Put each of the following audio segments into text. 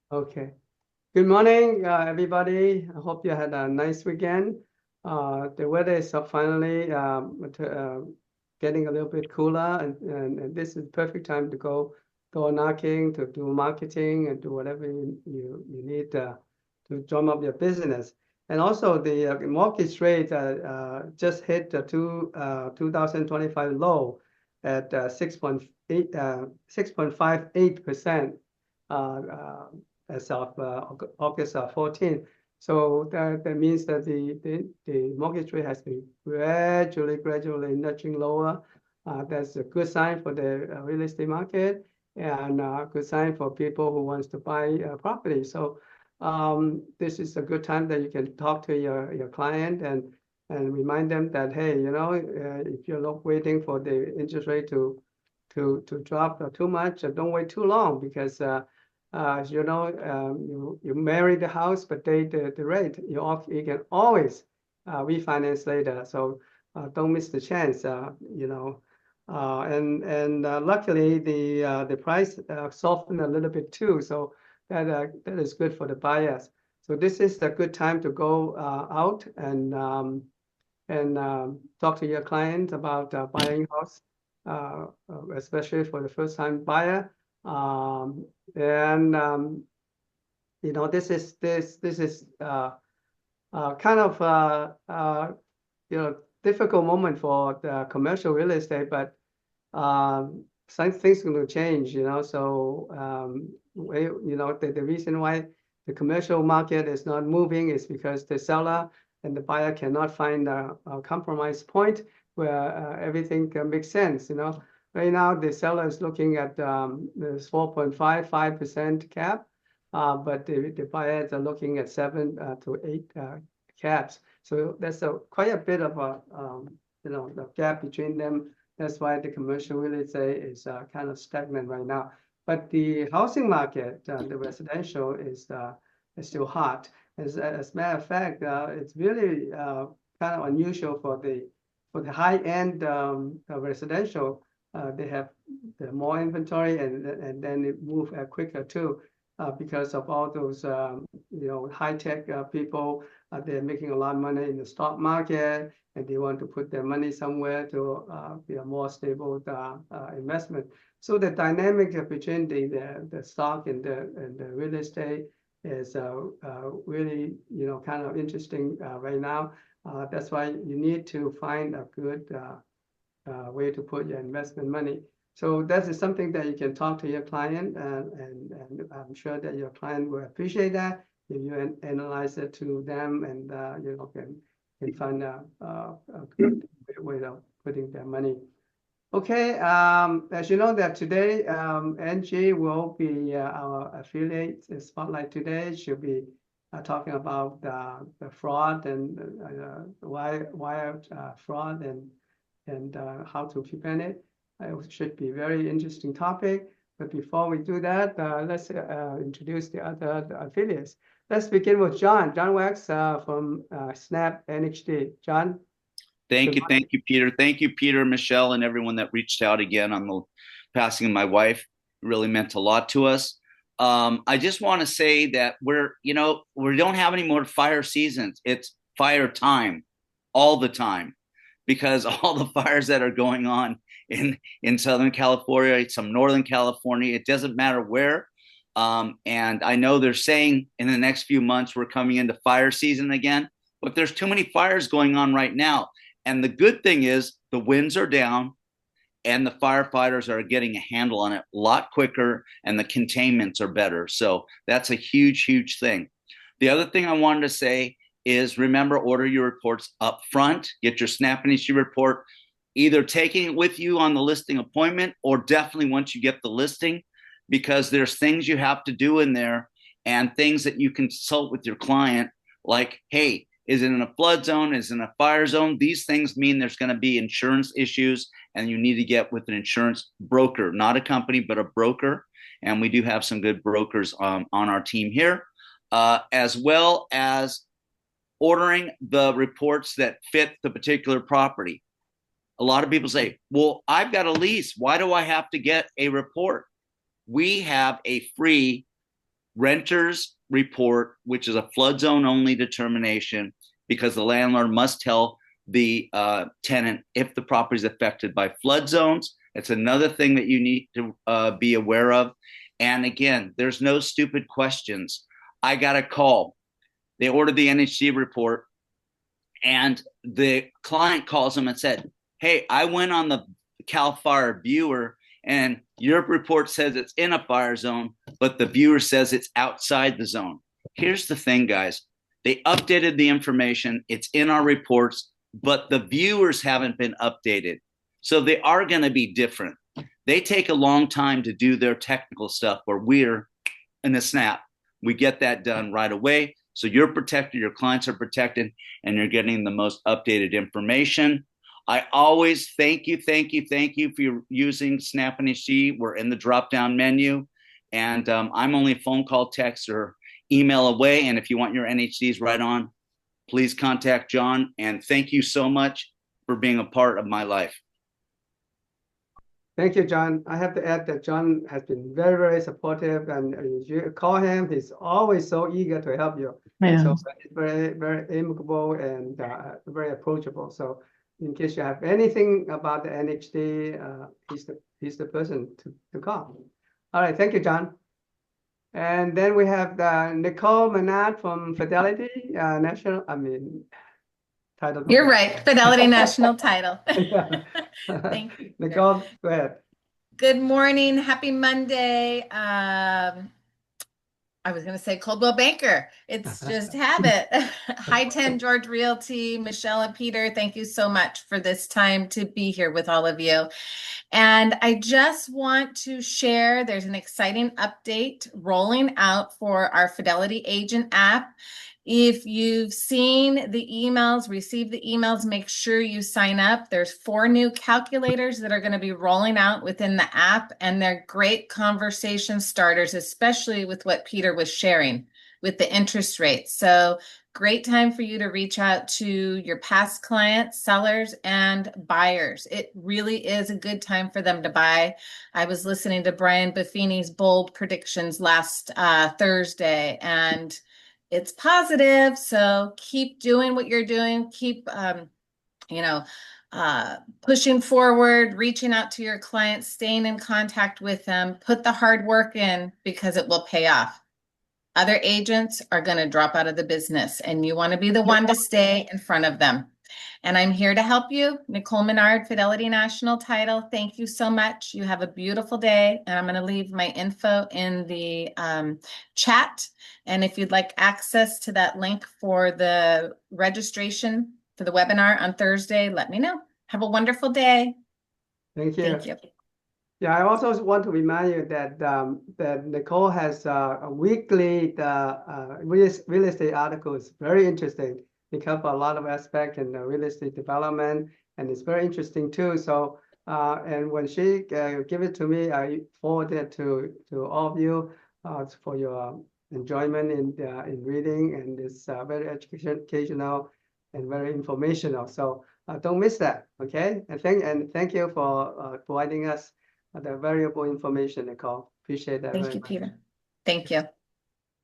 Okay. Good morning, everybody. I hope you had a nice weekend. The weather is finally getting a little bit cooler, and this is perfect time to go door knocking, to do marketing, and do whatever you need to drum up your business. And also, the mortgage rate just hit the 2025 low at 6.58%. Uh, uh, as of August 14. So that means that the mortgage rate has been gradually nudging lower. That's a good sign for the real estate market and a good sign for people who wants to buy property. So this is a good time that you can talk to your client and remind them that, hey, if you're not waiting for the interest rate to drop too much, don't wait too long because you marry the house, but the rate. You can always refinance later. So don't miss the chance. And luckily the price softened a little bit too. So that is good for the buyers. So this is a good time to go out and talk to your client about buying house, especially for the first time buyer. And this is kind of difficult moment for the commercial real estate, but some things going to change. So the reason why the commercial market is not moving is because the seller and the buyer cannot find a compromise point where everything can make sense. Right now, the seller is looking at the 4.55% cap, but the buyers are looking at 7 to 8 caps. So that's quite a bit of the gap between them. That's why the commercial real estate is kind of stagnant right now. But the housing market, the residential is still hot. As a matter of fact, it's really kind of unusual for the high end residential. They have the more inventory and then it move quicker too, because of all those high tech people. They're making a lot of money in the stock market, and they want to put their money somewhere to be a more stable investment. So the dynamic between the stock and the real estate is really kind of interesting right now. That's why you need to find a good way to put your investment money. So that is something that you can talk to your client, and I'm sure that your client will appreciate that if you analyze it to them, and can find a good way of putting their money. Okay, as you know that today, Angie will be our affiliate spotlight today. She'll be talking about the fraud and wire fraud and how to prevent it. It should be a very interesting topic. But before we do that, let's introduce the other affiliates. Let's begin with John. John Wax from Snap NHD. John. Thank you, Peter. Thank you, Peter, Michelle, and everyone that reached out again on the passing of my wife. It really meant a lot to us. I just want to say that we don't have any more fire seasons. It's fire time all the time because all the fires that are going on in Southern California, some Northern California, it doesn't matter where. And I know they're saying in the next few months we're coming into fire season again, but there's too many fires going on right now. And the good thing is the winds are down and the firefighters are getting a handle on it a lot quicker and the containments are better. So that's a huge, huge thing. The other thing I wanted to say is remember, order your reports up front, get your Snap NHD report, either taking it with you on the listing appointment or definitely once you get the listing, because there's things you have to do in there and things that you consult with your client, like, hey, is it in a flood zone? Is it in a fire zone? These things mean there's going to be insurance issues, and you need to get with an insurance broker, not a company, but a broker. And we do have some good brokers on our team here, as well as ordering the reports that fit the particular property. A lot of people say, well, I've got a lease. Why do I have to get a report? We have a free renter's report, which is a flood zone only determination, because the landlord must tell the tenant if the property is affected by flood zones. It's another thing that you need to be aware of. And again, there's no stupid questions. I got a call. They ordered the NHC report, and the client calls them and said, hey, I went on the CAL FIRE viewer, and your report says it's in a fire zone, but the viewer says it's outside the zone. Here's the thing, guys. They updated the information. It's in our reports, but the viewers haven't been updated. So they are going to be different. They take a long time to do their technical stuff, where we're in a snap. We get that done right away. So you're protected, your clients are protected, and you're getting the most updated information. I always thank you for using Snap NHG. We're in the drop-down menu, and I'm only a phone call, text, or email away. And if you want your NHDs right on, please contact John. And thank you so much for being a part of my life. Thank you, John. I have to add that John has been very, very supportive, and you call him, he's always so eager to help you. Yeah. So very, very amicable and very approachable. So in case you have anything about the NHD, he's the person to call. All right, thank you, John. And then we have Nicole Menard from Fidelity National. Title. You're right. Fidelity National Title. Thank you. Nicole, go ahead. Good morning. Happy Monday. I was going to say Coldwell Banker. It's just habit. Hi, 10 George Realty, Michelle and Peter. Thank you so much for this time to be here with all of you. And I just want to share, there's an exciting update rolling out for our Fidelity Agent app. If you've seen the emails, received the emails, make sure you sign up. There's 4 new calculators that are going to be rolling out within the app, and they're great conversation starters, especially with what Peter was sharing with the interest rates. So great time for you to reach out to your past clients, sellers, and buyers. It really is a good time for them to buy. I was listening to Brian Buffini's bold predictions last Thursday, and it's positive. So keep doing what you're doing. Keep, pushing forward, reaching out to your clients, staying in contact with them. Put the hard work in, because it will pay off. Other agents are going to drop out of the business, and you want to be the one to stay in front of them. And I'm here to help you. Nicole Menard, Fidelity National Title. Thank you so much. You have a beautiful day. And I'm going to leave my info in the chat. And if you'd like access to that link for the registration for the webinar on Thursday, let me know. Have a wonderful day. Thank you. Thank you. Yeah, I also want to remind you that that Nicole has a weekly real estate article. It's very interesting. It covers a lot of aspects in real estate development, and it's very interesting too. So, and when she give it to me, I forward it to all of you for your enjoyment in reading, and it's very educational and very informational. So don't miss that. Okay, and thank you for providing us the valuable information, Nicole. Appreciate that. Thank you, Peter. Thank you.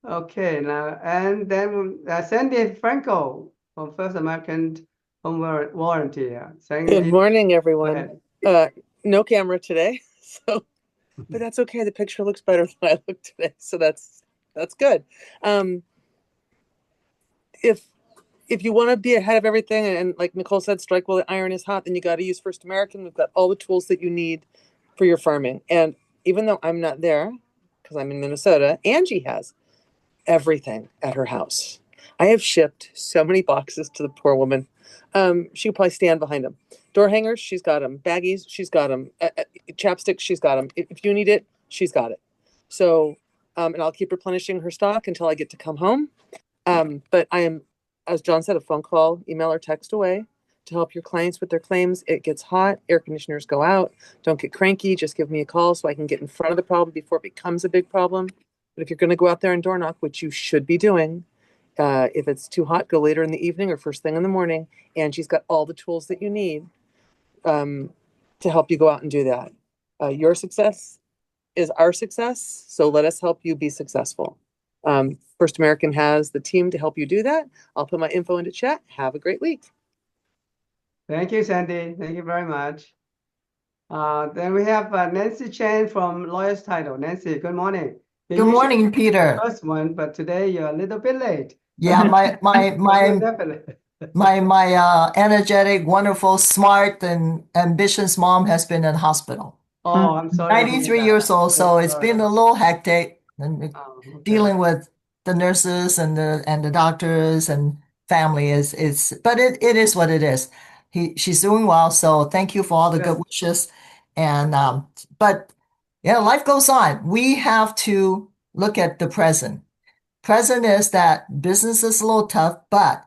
Okay, now, and then Sandy Franco from First American Home Warranty. Sandy, Good morning, everyone. No camera today, so but that's okay. The picture looks better than I look today, so that's good. If you want to be ahead of everything, and like Nicole said, strike while the iron is hot, then you got to use First American. We've got all the tools that you need for your farming. And even though I'm not there, because I'm in Minnesota, Angie has everything at her house. I have shipped so many boxes to the poor woman. She could probably stand behind them. Door hangers, she's got them. Baggies, she's got them. Chapsticks, she's got them. If you need it, she's got it. So, and I'll keep replenishing her stock until I get to come home. But I am, as John said, a phone call, email, or text away to help your clients with their claims. It gets hot, air conditioners go out. Don't get cranky. Just give me a call so I can get in front of the problem before it becomes a big problem. But if you're going to go out there and door knock, which you should be doing, if it's too hot, go later in the evening or first thing in the morning. And she's got all the tools that you need to help you go out and do that. Your success is our success. So let us help you be successful. First American has the team to help you do that. I'll put my info into chat. Have a great week. Thank you, Sandy. Thank you very much. Then we have Nancy Chen from Lawyer's Title. Nancy, good morning. Good morning, Peter. First one, but today you're a little bit late. Yeah, my energetic, wonderful, smart, and ambitious mom has been in hospital. Oh, I'm sorry. 93 years old, so it's been a little hectic and dealing with the nurses and the doctors and family but it is what it is. She's doing well, so thank you for all the good wishes. And but yeah, life goes on. We have to look at the present. Present is that business is a little tough, but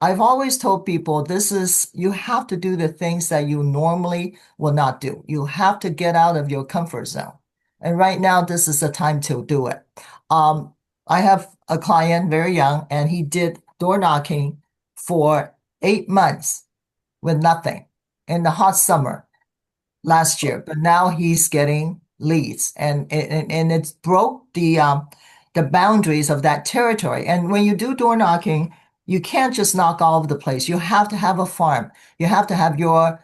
I've always told people you have to do the things that you normally will not do. You have to get out of your comfort zone. And right now, this is the time to do it. I have a client, very young, and he did door knocking for 8 months with nothing in the hot summer last year. But now he's getting leads, and it broke the boundaries of that territory. And when you do door knocking, you can't just knock all over the place. You have to have a farm. You have to have your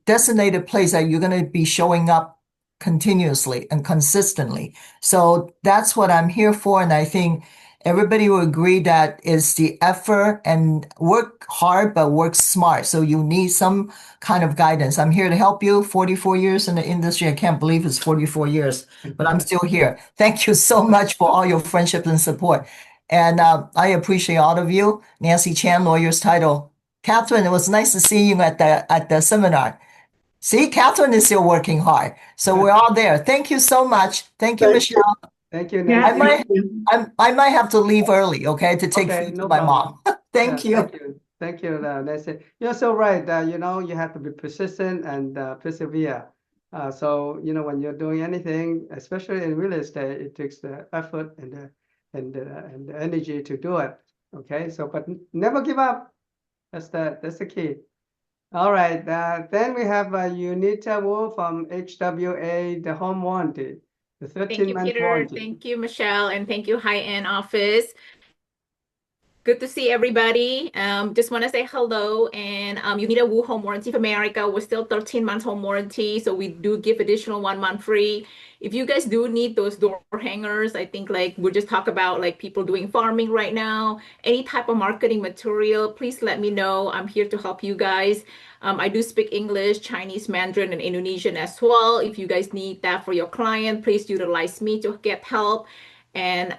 designated place that you're going to be showing up continuously and consistently. So that's what I'm here for. And I think everybody will agree that is the effort, and work hard, but work smart. So you need some kind of guidance. I'm here to help you. 44 years in the industry. I can't believe it's 44 years, but I'm still here. Thank you so much for all your friendship and support. And I appreciate all of you. Nancy Chan, Lawyer's Title. Catherine, it was nice to see you at the seminar. See, Catherine is still working hard. So we're all there. Thank you so much. Thank you, Michelle. Thank you, Nancy. I might have to leave early, okay, to take food to my mom. Thank you. Thank you, Nancy. You're so right. You have to be persistent and persevere. So, when you're doing anything, especially in real estate, it takes the effort and the energy to do it. Okay, so but never give up. That's the key. All right. Then we have Unita Wu from HWA, the home warranty, the 13-month warranty. Thank you, Michelle, and thank you, High End Office. Good to see everybody. Just want to say hello. And Unita Wu Home Warranty of America. We're still 13 months home warranty, so we do give additional 1 month free. If you guys do need those door hangers, I think we'll just talk about people doing farming right now, any type of marketing material, please let me know. I'm here to help you guys. I do speak English, Chinese, Mandarin, and Indonesian as well. If you guys need that for your client, please utilize me to get help. And,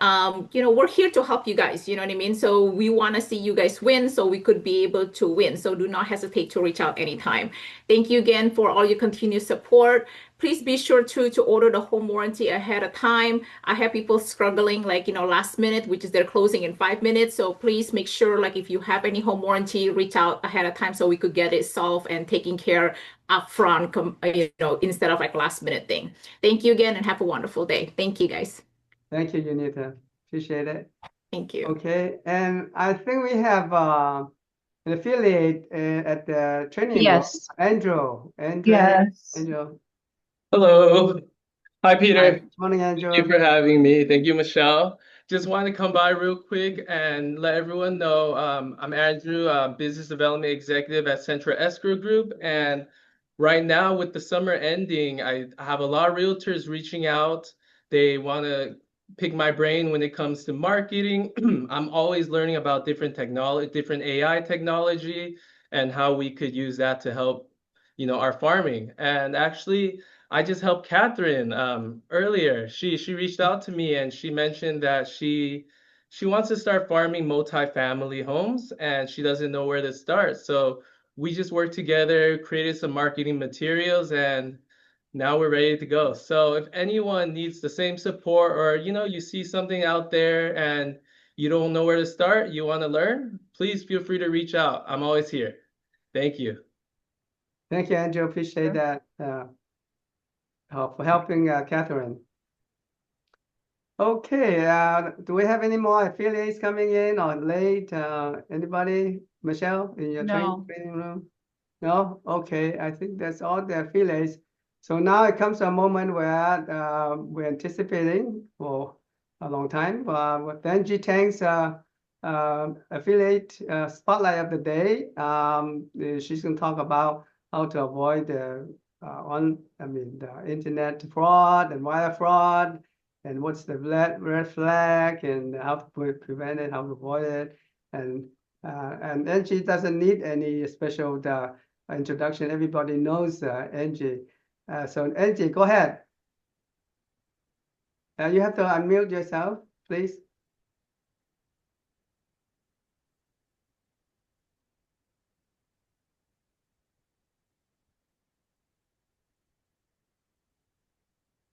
we're here to help you guys, you know what I mean? So we want to see you guys win so we could be able to win. So do not hesitate to reach out anytime. Thank you again for all your continued support. Please be sure to order the home warranty ahead of time. I have people struggling last minute, which is they're closing in 5 minutes. So please make sure if you have any home warranty, reach out ahead of time so we could get it solved and taken care upfront, instead of last minute thing. Thank you again and have a wonderful day. Thank you guys. Thank you, Unita. Appreciate it. Thank you. Okay, and I think we have an affiliate at the training. Yes. Room. Andrew. Yes. Andrew. Hello. Hi, Peter. Good morning, Andrew. Thank you for having me. Thank you, Michelle. Just wanted to come by real quick and let everyone know I'm Andrew, Business Development Executive at Central Escrow Group. And right now, with the summer ending, I have a lot of realtors reaching out. They want to pick my brain when it comes to marketing. I'm always learning about different technology, different AI technology, and how we could use that to help, our farming. And actually, I just helped Catherine earlier. She reached out to me and she mentioned that she wants to start farming multi-family homes and she doesn't know where to start. So we just worked together, created some marketing materials, and now we're ready to go. So if anyone needs the same support, or you see something out there and you don't know where to start, you want to learn, please feel free to reach out. I'm always here. Thank you. Thank you, Andrew. Appreciate that for helping Catherine. Okay, do we have any more affiliates coming in or late? Anybody? Michelle, in your training room? No? Okay, I think that's all the affiliates. So now it comes to a moment where we're anticipating for a long time. But Angie Tang's affiliate spotlight of the day. She's going to talk about how to avoid the internet fraud and wire fraud, and what's the red flag, and how to prevent it, how to avoid it, and Angie doesn't need any special introduction. Everybody knows Angie. So Angie, go ahead. You have to unmute yourself, please.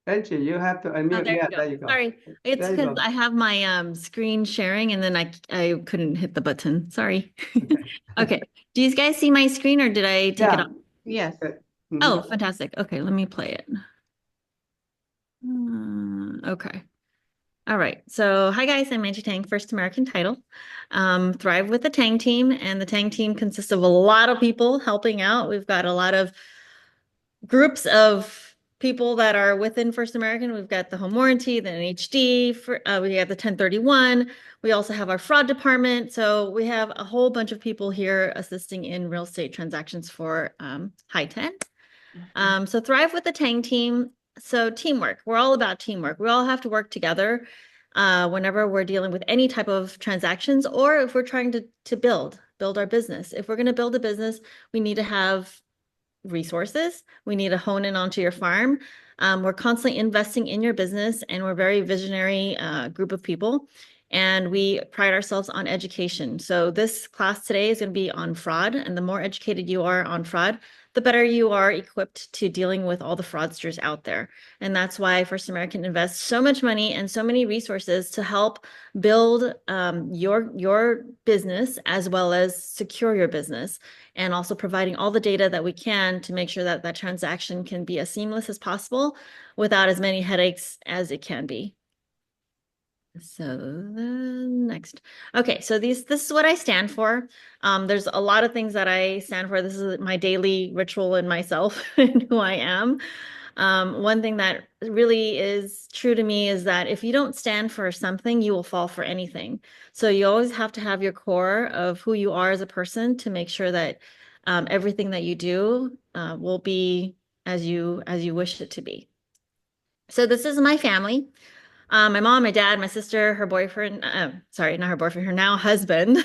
Angie, you have to unmute. There you go. Sorry, it's because I have my screen sharing and then I couldn't hit the button. Sorry. Okay. Do you guys see my screen or did I take it off? Yes. Oh, fantastic. Okay, let me play it. Okay. All right. So hi guys, I'm Angie Tang, first American title. Thrive with the Tang team, and the Tang team consists of a lot of people helping out. We've got a lot of groups of people that are within First American. We've got the home warranty, the NHD, we have the 1031. We also have our fraud department. So we have a whole bunch of people here assisting in real estate transactions for Hi10. So Thrive with the Tang team. So teamwork, we're all about teamwork. We all have to work together whenever we're dealing with any type of transactions, or if we're trying to build our business. If we're going to build a business, we need to have resources. We need to hone in onto your farm. We're constantly investing in your business, and we're a very visionary group of people, and we pride ourselves on education. So this class today is going to be on fraud, and the more educated you are on fraud, the better you are equipped to dealing with all the fraudsters out there. And that's why First American invests so much money and so many resources to help build your business, as well as secure your business, and also providing all the data that we can to make sure that that transaction can be as seamless as possible without as many headaches as it can be. So the next. Okay, so this is what I stand for. There's a lot of things that I stand for. This is my daily ritual in myself and who I am. One thing that really is true to me is that if you don't stand for something, you will fall for anything. So you always have to have your core of who you are as a person to make sure that everything that you do will be as you wish it to be. So this is my family. My mom, my dad, my sister, her boyfriend, sorry, not her boyfriend, her now husband.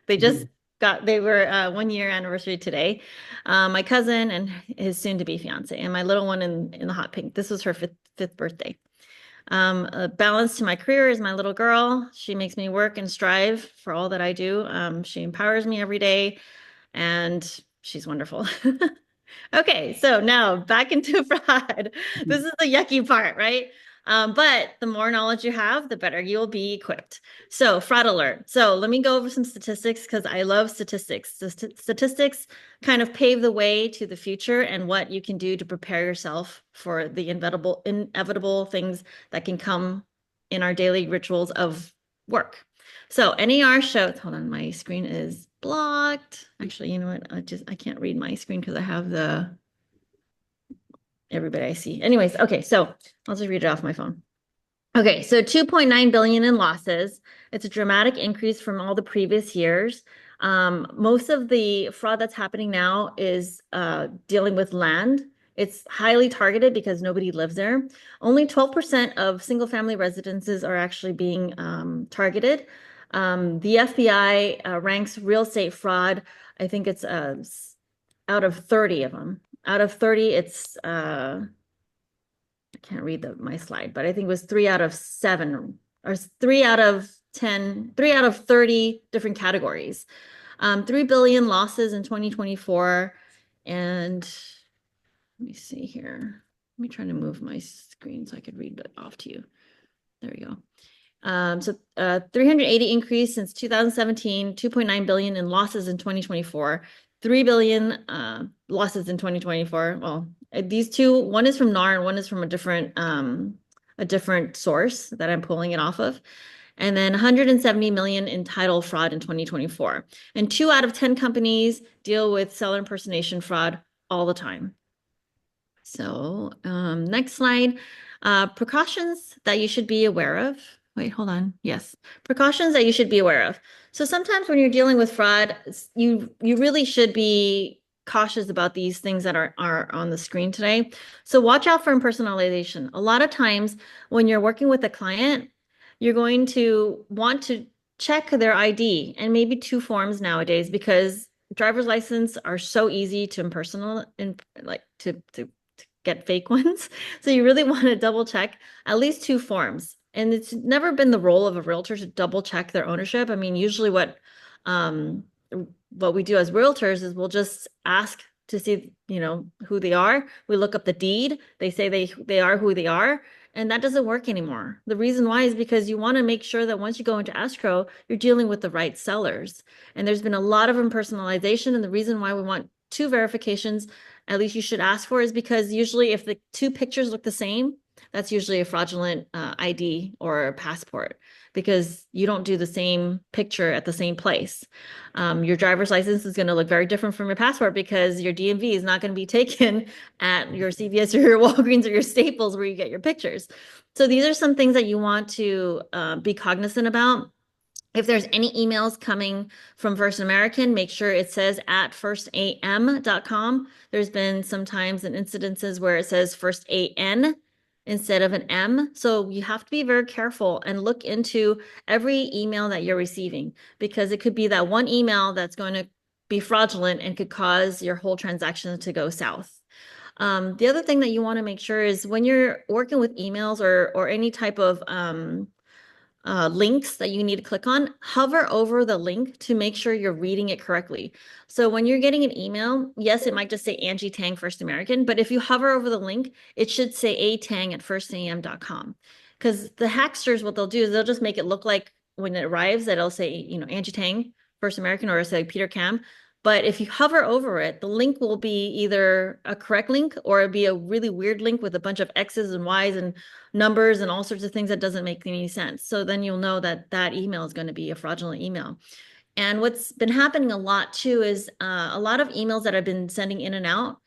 They were 1 year anniversary today. My cousin and his soon to be fiance, and my little one in the hot pink. This was her fifth birthday. A balance to my career is my little girl. She makes me work and strive for all that I do. She empowers me every day, and she's wonderful. Okay, so now back into fraud. This is the yucky part, right? But the more knowledge you have, the better you'll be equipped. So fraud alert. So let me go over some statistics because I love statistics. The statistics kind of pave the way to the future and what you can do to prepare yourself for the inevitable things that can come in our daily rituals of work. So NAR shows, hold on, my screen is blocked. Actually, you know what? I can't read my screen because I have everybody I see. Anyways, okay, so I'll just read it off my phone. Okay, so 2.9 billion in losses. It's a dramatic increase from all the previous years. Most of the fraud that's happening now is dealing with land. It's highly targeted because nobody lives there. Only 12% of single family residences are actually being targeted. The FBI ranks real estate fraud. I think it's out of 30 of them. Out of 30, it's, I can't read my slide, but I think it was 3 out of 7 or 3 out of 10, 3 out of 30 different categories. 3 billion losses in 2024. And let me see here. Let me try to move my screen so I could read it off to you. There we go. So 380 increase since 2017, 2.9 billion in losses in 2024. 3 billion losses in 2024. Well, these two, one is from NAR and one is from a different source that I'm pulling it off of. And then 170 million in title fraud in 2024. And 2 out of 10 companies deal with seller impersonation fraud all the time. So next slide, precautions that you should be aware of Wait, hold on. Yes. Precautions that you should be aware of. So sometimes when you're dealing with fraud, you really should be cautious about these things that are on the screen today. So watch out for impersonalization. A lot of times when you're working with a client, you're going to want to check their ID and maybe 2 forms nowadays, because driver's license are so easy to impersonal and like to get fake ones. So you really want to double check at least 2 forms. And it's never been the role of a realtor to double check their ownership. I mean, usually what we do as realtors is we'll just ask to see, who they are. We look up the deed. They say they are who they are. And that doesn't work anymore. The reason why is because you want to make sure that once you go into escrow, you're dealing with the right sellers. And there's been a lot of impersonalization. And the reason why we want 2 verifications, at least you should ask for, is because usually if the 2 pictures look the same, that's usually a fraudulent ID or a passport, because you don't do the same picture at the same place. Your driver's license is going to look very different from your passport because your DMV is not going to be taken at your CVS or your Walgreens or your Staples where you get your pictures. So these are some things that you want to be cognizant about. If there's any emails coming from First American, make sure it says at firstam.com. There's been sometimes in incidences where it says first AN instead of an M. So you have to be very careful and look into every email that you're receiving, because it could be that one email that's going to be fraudulent and could cause your whole transaction to go south. The other thing that you want to make sure is when you're working with emails or any type of links that you need to click on, hover over the link to make sure you're reading it correctly. So when you're getting an email, yes, it might just say Angie Tang First American, but if you hover over the link, it should say atang@firstam.com. Because the hacksters, what they'll do is they'll just make it look like when it arrives that it'll say, Angie Tang First American, or say Peter Cam. But if you hover over it, the link will be either a correct link or it'll be a really weird link with a bunch of X's and Y's and numbers and all sorts of things that doesn't make any sense. So then you'll know that that email is going to be a fraudulent email. And what's been happening a lot too is a lot of emails that I've been sending in and out,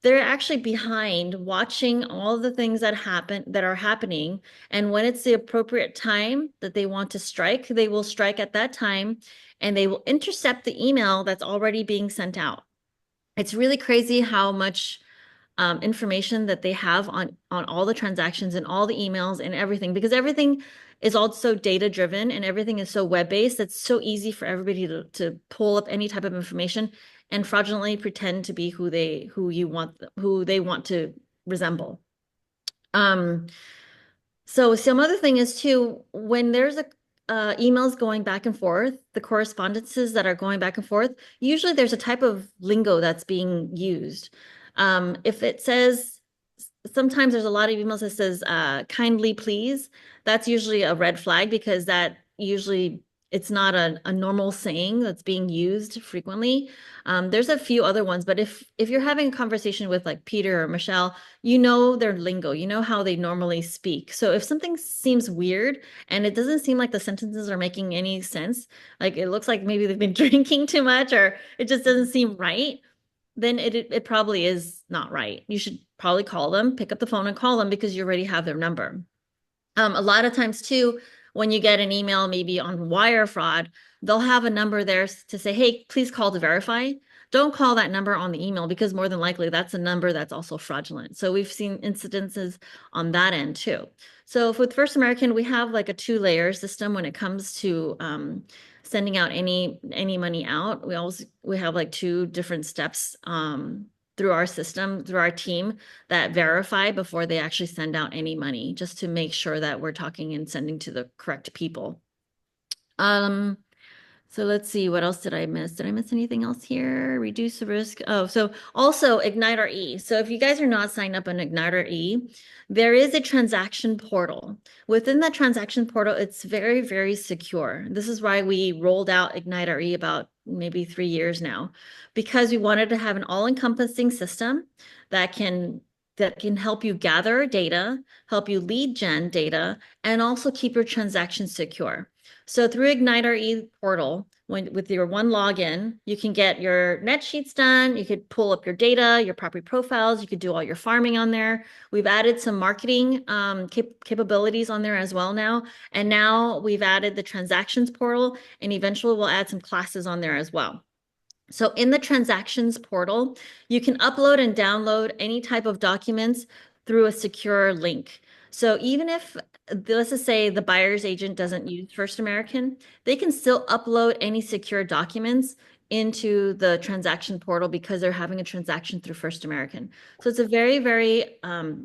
they're actually behind watching all the things that are happening. And when it's the appropriate time that they want to strike, they will strike at that time, and they will intercept the email that's already being sent out. It's really crazy how much information that they have on all the transactions and all the emails and everything, because everything is also data driven and everything is so web-based. It's so easy for everybody to pull up any type of information and fraudulently pretend to be who they want to resemble. So some other thing is too, when there's emails going back and forth, the correspondences that are going back and forth, usually there's a type of lingo that's being used. If it says, sometimes there's a lot of emails that says kindly please, that's usually a red flag, because that usually it's not a normal saying that's being used frequently. There's a few other ones, but if you're having a conversation with like Peter or Michelle, you know their lingo, you know how they normally speak. So if something seems weird and it doesn't seem like the sentences are making any sense, like it looks like maybe they've been drinking too much or it just doesn't seem right, then it probably is not right. You should probably call them, pick up the phone and call them, because you already have their number. A lot of times too, when you get an email maybe on wire fraud, they'll have a number there to say, hey, please call to verify. Don't call that number on the email, because more than likely that's a number that's also fraudulent. So we've seen incidences on that end too. So with First American, we have like a 2-layer system when it comes to sending out any money out. We have like 2 different steps through our system, through our team, that verify before they actually send out any money, just to make sure that we're talking and sending to the correct people. So let's see, what else did I miss? Did I miss anything else here? Reduce the risk. Oh, so also Ignite-RE. So if you guys are not signed up on Ignite-RE, there is a transaction portal. Within that transaction portal, it's very, very secure. This is why we rolled out Ignite-RE about maybe 3 years now, because we wanted to have an all-encompassing system that can that can help you gather data, help you lead gen data, and also keep your transactions secure. So through Ignite RE portal, with your one login, you can get your net sheets done. You could pull up your data, your property profiles. You could do all your farming on there. We've added some marketing capabilities on there as well now. And now we've added the transactions portal, and eventually we'll add some classes on there as well. So in the transactions portal, you can upload and download any type of documents through a secure link. So even if, let's just say the buyer's agent doesn't use First American, they can still upload any secure documents into the transaction portal because they're having a transaction through First American. So it's a very, very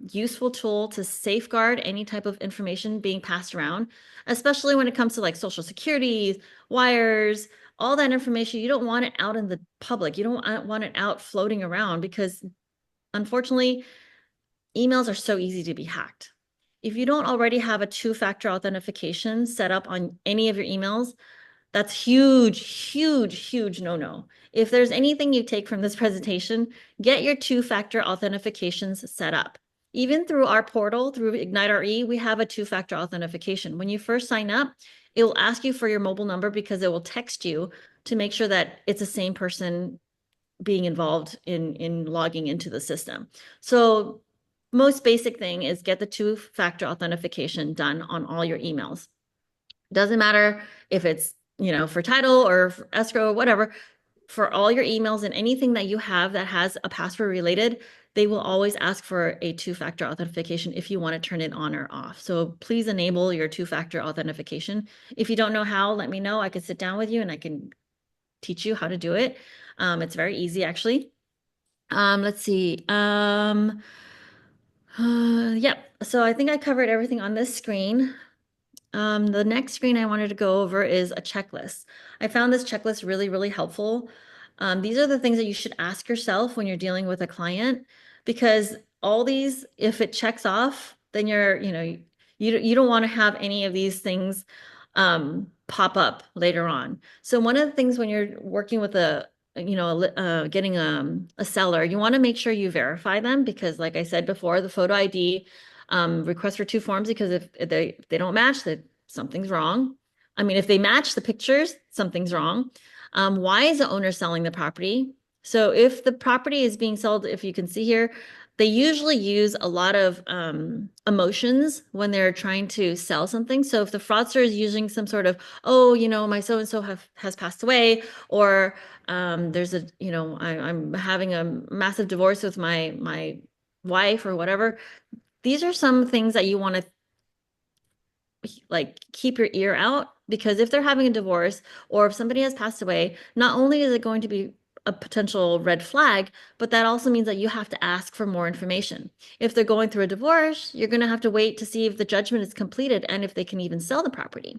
useful tool to safeguard any type of information being passed around, especially when it comes to like Social Security, wires, all that information. You don't want it out in the public. You don't want it out floating around because unfortunately, emails are so easy to be hacked. If you don't already have a two-factor authentication set up on any of your emails, that's huge, huge, huge no-no. If there's anything you take from this presentation, get your two-factor authentications set up. Even through our portal, through Ignite RE, we have a two-factor authentication. When you first sign up, it will ask you for your mobile number because it will text you to make sure that it's the same person being involved in logging into the system. So most basic thing is get the two-factor authentication done on all your emails. Doesn't matter if it's, for title or for escrow or whatever, for all your emails and anything that you have that has a password related, they will always ask for a two-factor authentication if you want to turn it on or off. So please enable your two-factor authentication. If you don't know how, let me know. I can sit down with you and I can teach you how to do it. It's very easy, actually. Let's see. Yep. So I think I covered everything on this screen. The next screen I wanted to go over is a checklist. I found this checklist really, really helpful. These are the things that you should ask yourself when you're dealing with a client, because all these, if it checks off, then you don't want to have any of these things pop up later on. So one of the things when you're working with getting a seller, you want to make sure you verify them because, like I said before, the photo ID request for two forms, because if they don't match, that something's wrong. I mean, if they match the pictures, something's wrong. Why is the owner selling the property? So if the property is being sold, if you can see here, they usually use a lot of emotions when they're trying to sell something. So if the fraudster is using some sort of, oh, my so-and-so has passed away, or there's I'm having a massive divorce with my wife or whatever. These are some things that you want to keep your ear out, because if they're having a divorce or if somebody has passed away, not only is it going to be a potential red flag, but that also means that you have to ask for more information. If they're going through a divorce, you're going to have to wait to see if the judgment is completed and if they can even sell the property.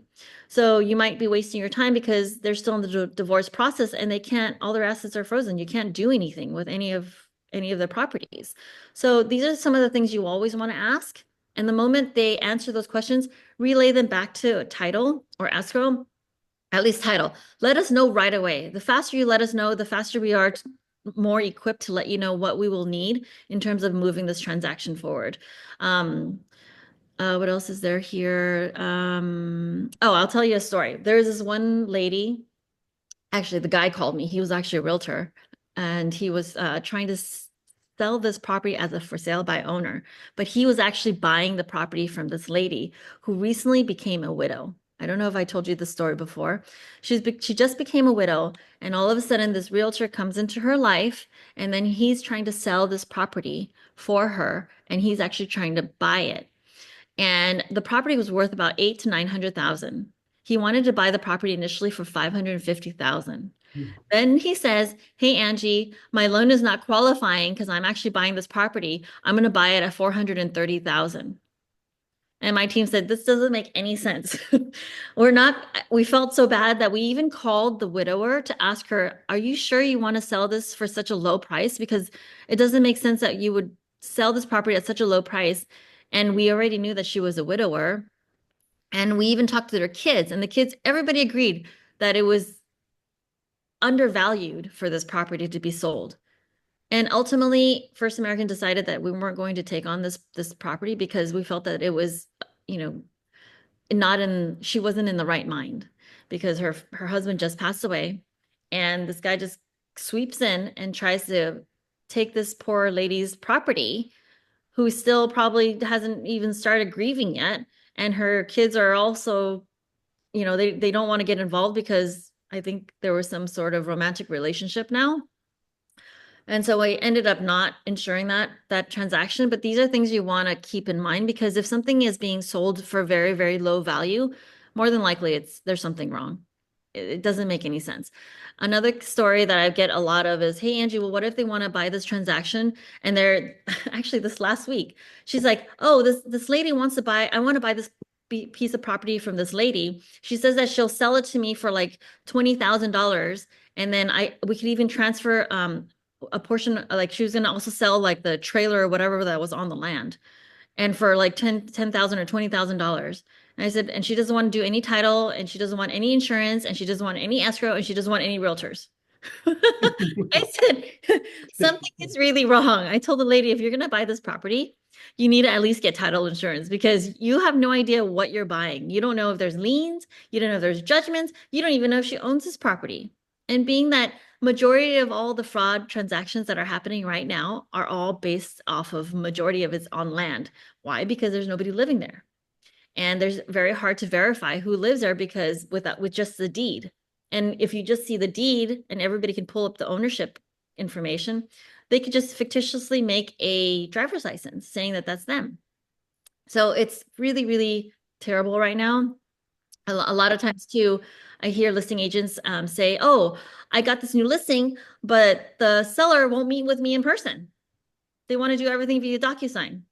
So you might be wasting your time because they're still in the divorce process and all their assets are frozen. You can't do anything with any of their properties. So these are some of the things you always want to ask. And the moment they answer those questions, relay them back to title or escrow, at least title. Let us know right away. The faster you let us know, the faster we are more equipped to let you know what we will need in terms of moving this transaction forward. What else is there here? I'll tell you a story. There's this one lady, actually the guy called me. He was actually a realtor, and he was trying to sell this property as a for sale by owner, but he was actually buying the property from this lady who recently became a widow. I don't know if I told you the story before. She just became a widow, and all of a sudden this realtor comes into her life, and then he's trying to sell this property for her, and he's actually trying to buy it. And the property was worth about $800,000 to $900,000. He wanted to buy the property initially for $550,000. Then he says, "Hey, Angie, my loan is not qualifying because I'm actually buying this property. I'm going to buy it at $430,000. And my team said, this doesn't make any sense. We felt so bad that we even called the widower to ask her, are you sure you want to sell this for such a low price? Because it doesn't make sense that you would sell this property at such a low price. And we already knew that she was a widower. And we even talked to their kids, and the kids, everybody agreed that it was undervalued for this property to be sold. And ultimately, First American decided that we weren't going to take on this property because we felt that it was, you know, she wasn't in the right mind, because her husband just passed away, and this guy just sweeps in and tries to take this poor lady's property, who still probably hasn't even started grieving yet. And her kids are also, you know, they don't want to get involved because I think there was some sort of romantic relationship now. And so I ended up not insuring that transaction. But these are things you want to keep in mind, because if something is being sold for very, very low value, more than likely there's something wrong. It doesn't make any sense. Another story that I get a lot of is, hey, Angie, well, what if they want to buy this transaction? And they're actually, this last week, she's like, oh, this lady wants to buy, I want to buy this piece of property from this lady. She says that she'll sell it to me for like $20,000. And then we could even transfer a portion, like she was going to also sell like the trailer or whatever that was on the land, and for like $10,000 or $20,000. And I said, and she doesn't want to do any title, and she doesn't want any insurance, and she doesn't want any escrow, and she doesn't want any realtors. I said, something is really wrong. I told the lady, if you're going to buy this property, you need to at least get title insurance, because you have no idea what you're buying. You don't know if there's liens. You don't know if there's judgments. You don't even know if she owns this property. And being that majority of all the fraud transactions that are happening right now are all based off of, majority of it's on land. Why? Because there's nobody living there. And there's very hard to verify who lives there, because with just the deed. And if you just see the deed and everybody can pull up the ownership information, they could just fictitiously make a driver's license saying that that's them. So it's really, really terrible right now. A lot of times too, I hear listing agents say, oh, I got this new listing, but the seller won't meet with me in person. They want to do everything via DocuSign.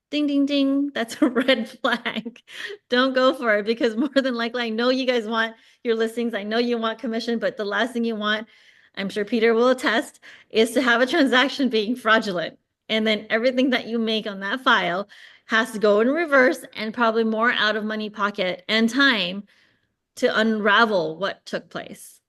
Ding, ding, ding. That's a red flag. Don't go for it, because more than likely, I know you guys want your listings. I know you want commission, but the last thing you want, I'm sure Peter will attest, is to have a transaction being fraudulent. And then everything that you make on that file has to go in reverse, and probably more out of money pocket and time to unravel what took place.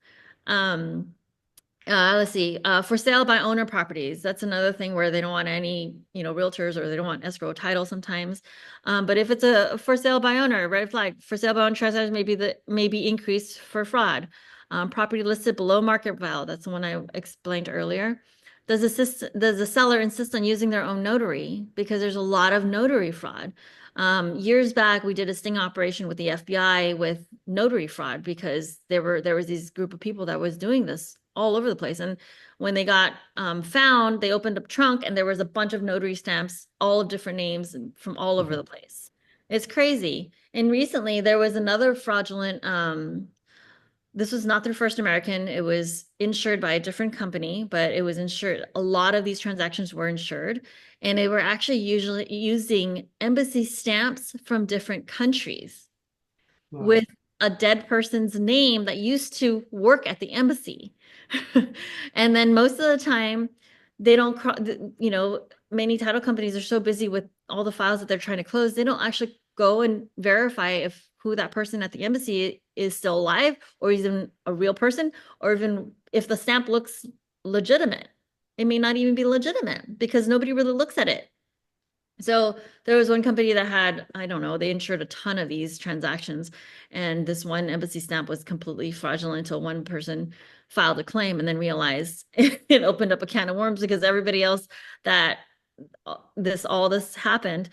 Let's see, for sale by owner properties. That's another thing where they don't want any, realtors, or they don't want escrow title sometimes. But if it's a for sale by owner, red flag. For sale by owner transactions may be increased for fraud. Property listed below market value. That's the one I explained earlier. Does the seller insist on using their own notary? Because there's a lot of notary fraud. Years back, we did a sting operation with the FBI with notary fraud, because there was these group of people that was doing this all over the place. And when they got found, they opened up trunk, and there was a bunch of notary stamps, all of different names from all over the place. It's crazy. And recently there was another fraudulent, this was not through First American. It was insured by a different company, but it was insured. A lot of these transactions were insured, and they were actually usually using embassy stamps from different countries. Wow. With a dead person's name that used to work at the embassy. And then most of the time they don't, many title companies are so busy with all the files that they're trying to close, they don't actually go and verify if who that person at the embassy is still alive, or even a real person, or even if the stamp looks legitimate. It may not even be legitimate, because nobody really looks at it. So there was one company that had, I don't know, they insured a ton of these transactions, and this one embassy stamp was completely fraudulent until one person filed a claim and then realized it opened up a can of worms, because everybody else that all this happened,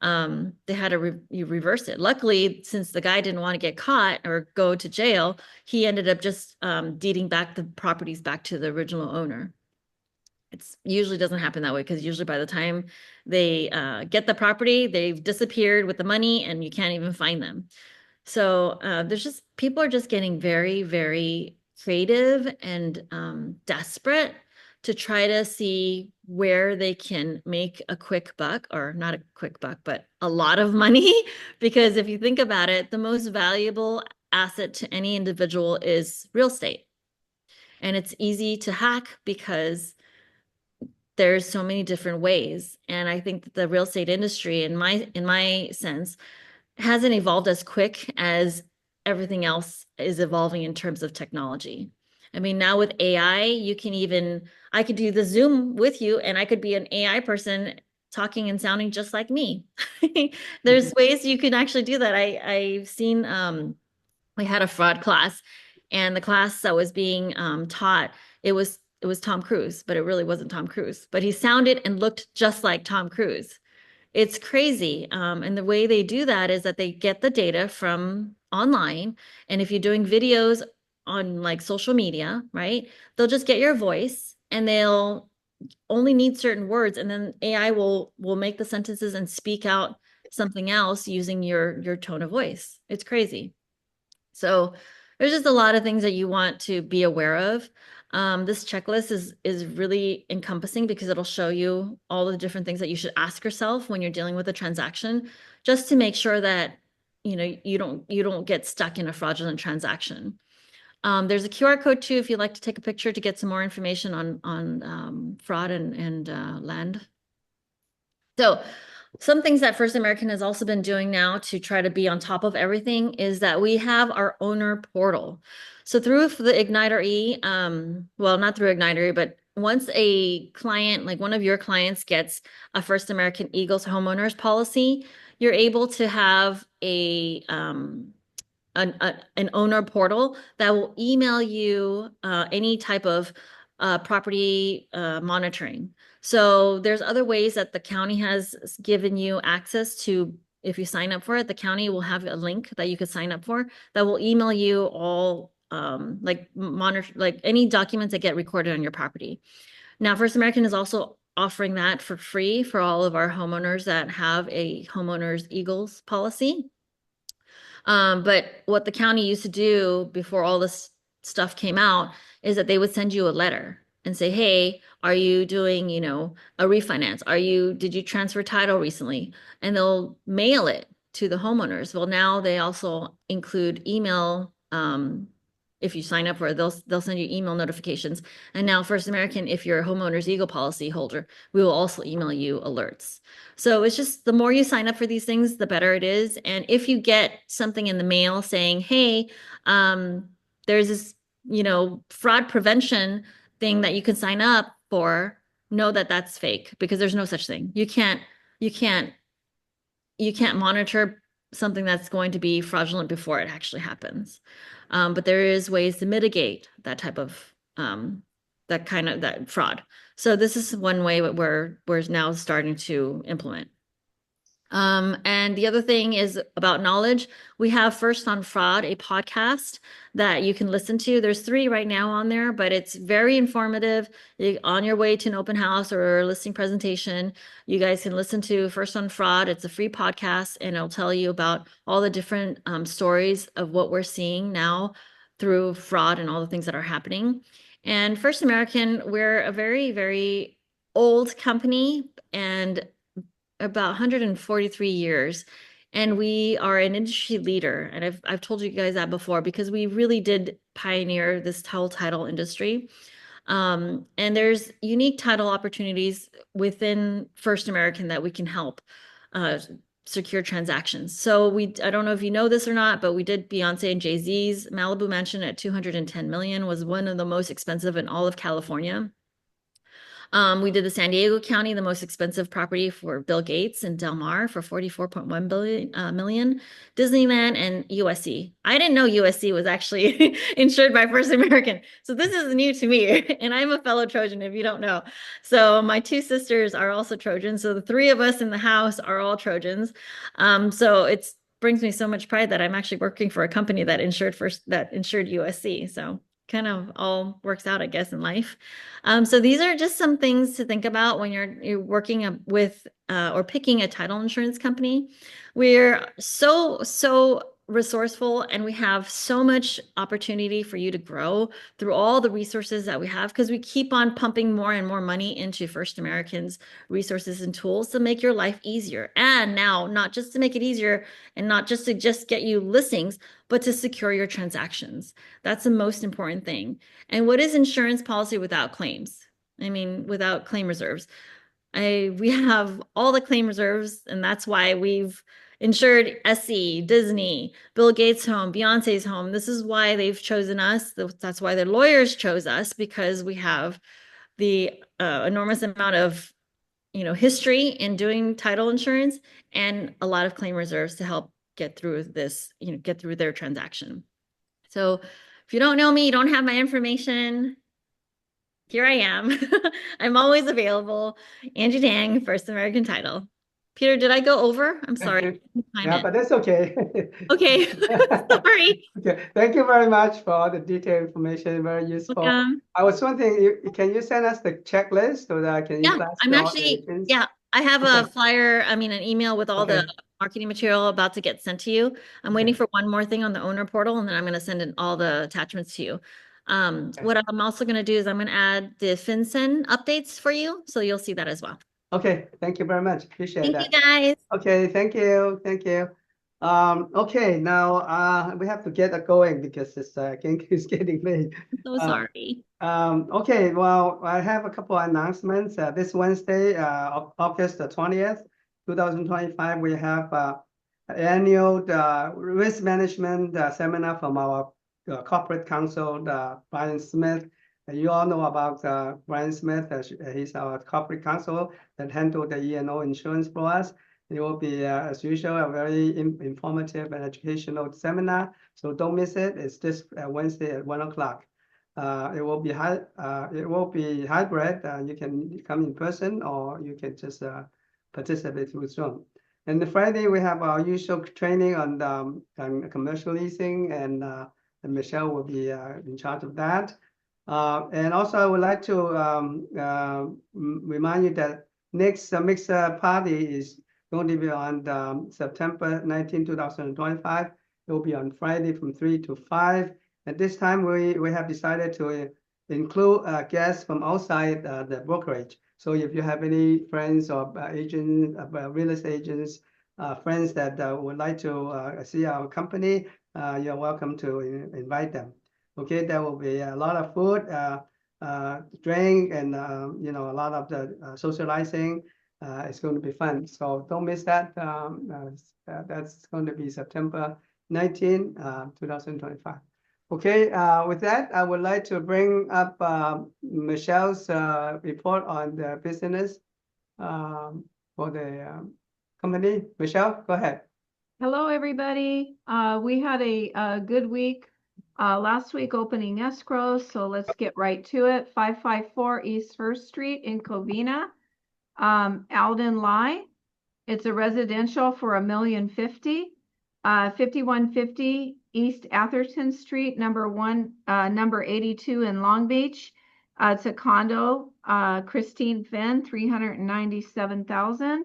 they had to reverse it. Luckily, since the guy didn't want to get caught or go to jail, he ended up just deeding back the properties back to the original owner. It usually doesn't happen that way, because usually by the time they get the property, they've disappeared with the money, and you can't even find them. So people are just getting very, very creative and desperate to try to see where they can make a quick buck, or not a quick buck, but a lot of money. Because if you think about it, the most valuable asset to any individual is real estate. And it's easy to hack because there's so many different ways. And I think that the real estate industry, in my sense, hasn't evolved as quick as everything else is evolving in terms of technology. I mean, now with AI, I could do the Zoom with you and I could be an AI person talking and sounding just like me. There's ways you can actually do that. I've seen, we had a fraud class, and the class that was being taught, it was Tom Cruise, but it really wasn't Tom Cruise, but he sounded and looked just like Tom Cruise. It's crazy. And the way they do that is that they get the data from online. And if you're doing videos on like social media, right, they'll just get your voice and they'll only need certain words. And then AI will make the sentences and speak out something else using your tone of voice. It's crazy. So there's just a lot of things that you want to be aware of. This checklist is really encompassing because it'll show you all the different things that you should ask yourself when you're dealing with a transaction, just to make sure that you don't get stuck in a fraudulent transaction. There's a QR code too if you'd like to take a picture to get some more information on fraud and land. So some things that First American has also been doing now to try to be on top of everything is that we have our owner portal. So through the Igniter E, well, not through Igniter E, but once a client, like one of your clients, gets a First American Eagles homeowners policy, you're able to have an owner portal that will email you any type of property monitoring. So there's other ways that the county has given you access to. If you sign up for it, the county will have a link that you could sign up for that will email you all like any documents that get recorded on your property. Now, First American is also offering that for free for all of our homeowners that have a homeowners Eagles policy. But what the county used to do before all this stuff came out is that they would send you a letter and say, hey, are you doing, a refinance? Did you transfer title recently? And they'll mail it to the homeowners. Well, now they also include email. If you sign up for it, they'll send you email notifications. And now First American, if you're a homeowner's Eagle policy holder, we will also email you alerts. So it's just the more you sign up for these things, the better it is. And if you get something in the mail saying, hey, there's this, fraud prevention thing that you can sign up for, know that that's fake, because there's no such thing. You can't monitor something that's going to be fraudulent before it actually happens. But there is ways to mitigate that type of that fraud. So this is one way we're now starting to implement. And the other thing is about knowledge. We have First on Fraud, a podcast that you can listen to. There's 3 right now on there, but it's very informative. On your way to an open house or a listing presentation, you guys can listen to First on Fraud. It's a free podcast, and it'll tell you about all the different stories of what we're seeing now through fraud and all the things that are happening. And First American, we're a very, very old company, and about 143 years, and we are an industry leader. And I've told you guys that before, because we really did pioneer this whole title industry. And there's unique title opportunities within First American that we can help secure transactions. So I don't know if you know this or not, but we did Beyonce and Jay-Z's Malibu mansion at $210 million, was one of the most expensive in all of California. We did the San Diego County, the most expensive property for Bill Gates in Del Mar for $44.1 million. Disneyland and USC. I didn't know USC was actually insured by First American. So this is new to me. And I'm a fellow Trojan, if you don't know. So my 2 sisters are also Trojans. So the 3 of us in the house are all Trojans. So it brings me so much pride that I'm actually working for a company that insured USC. So kind of all works out, I guess, in life. So these are just some things to think about when you're working with or picking a title insurance company. We're so resourceful, and we have so much opportunity for you to grow through all the resources that we have, because we keep on pumping more and more money into First American's resources and tools to make your life easier. And now, not just to make it easier and not just to get you listings, but to secure your transactions. That's the most important thing. And what is insurance policy without claims? I mean, without claim reserves. We have all the claim reserves, and that's why we've insured SC, Disney, Bill Gates' home, Beyonce's home. This is why they've chosen us. That's why their lawyers chose us, because we have the enormous amount of history in doing title insurance and a lot of claim reserves to help get through this, get through their transaction. So if you don't know me, you don't have my information, here I am. I'm always available. Angie Tang, First American Title. Peter, did I go over? I'm sorry. Yeah, but that's okay. Okay, sorry. Okay, thank you very much for all the detailed information. Very useful. Welcome. I was wondering, can you send us the checklist so that I can Yeah, e-blast I'm all the actually, agents? yeah, I have Okay. a flyer, an email with all the Okay. marketing material about to get sent to you. I'm waiting for one more thing on the owner portal, and then I'm going to send in all the attachments to you. What I'm also going to do is I'm going to add the FinCEN updates for you, so you'll see that as well. Okay, thank you very much. Appreciate Thank that. you, guys. Okay, thank you. Thank you. Okay, now we have to get going because it's getting late. I'm so sorry. Okay, well, I have a couple of announcements. This Wednesday, August the 20th, 2025, we have annual risk management seminar from our corporate counsel, Brian Smith. You all know about Brian Smith. He's our corporate counsel that handled the E&O insurance for us. It will be, as usual, a very informative and educational seminar. So don't miss it. It's this Wednesday at 1 o'clock. It will be hybrid. You can come in person or you can just participate through Zoom. And the Friday we have our usual training on commercial leasing, and Michelle will be in charge of that. And also I would like to remind you that next mixer party is going to be on September 19, 2025. It will be on Friday from 3 to 5. At this time, we have decided to include guests from outside the brokerage. So if you have any friends or agents, real estate agents, friends that would like to see our company, you're welcome to invite them. Okay, there will be a lot of food, drink, and a lot of the socializing. It's going to be fun. So don't miss that. That's going to be September 19, 2025. Okay, with that, I would like to bring up Michelle's report on the business for the company. Michelle, go ahead. Hello, everybody. We had a good week. Last week opening escrow, so let's get right to it. 554 East First Street in Covina. Alden Lai. It's a residential for $1,050,000. 5150 East Atherton Street, number 82 in Long Beach. It's a condo. Christine Finn, $397,000.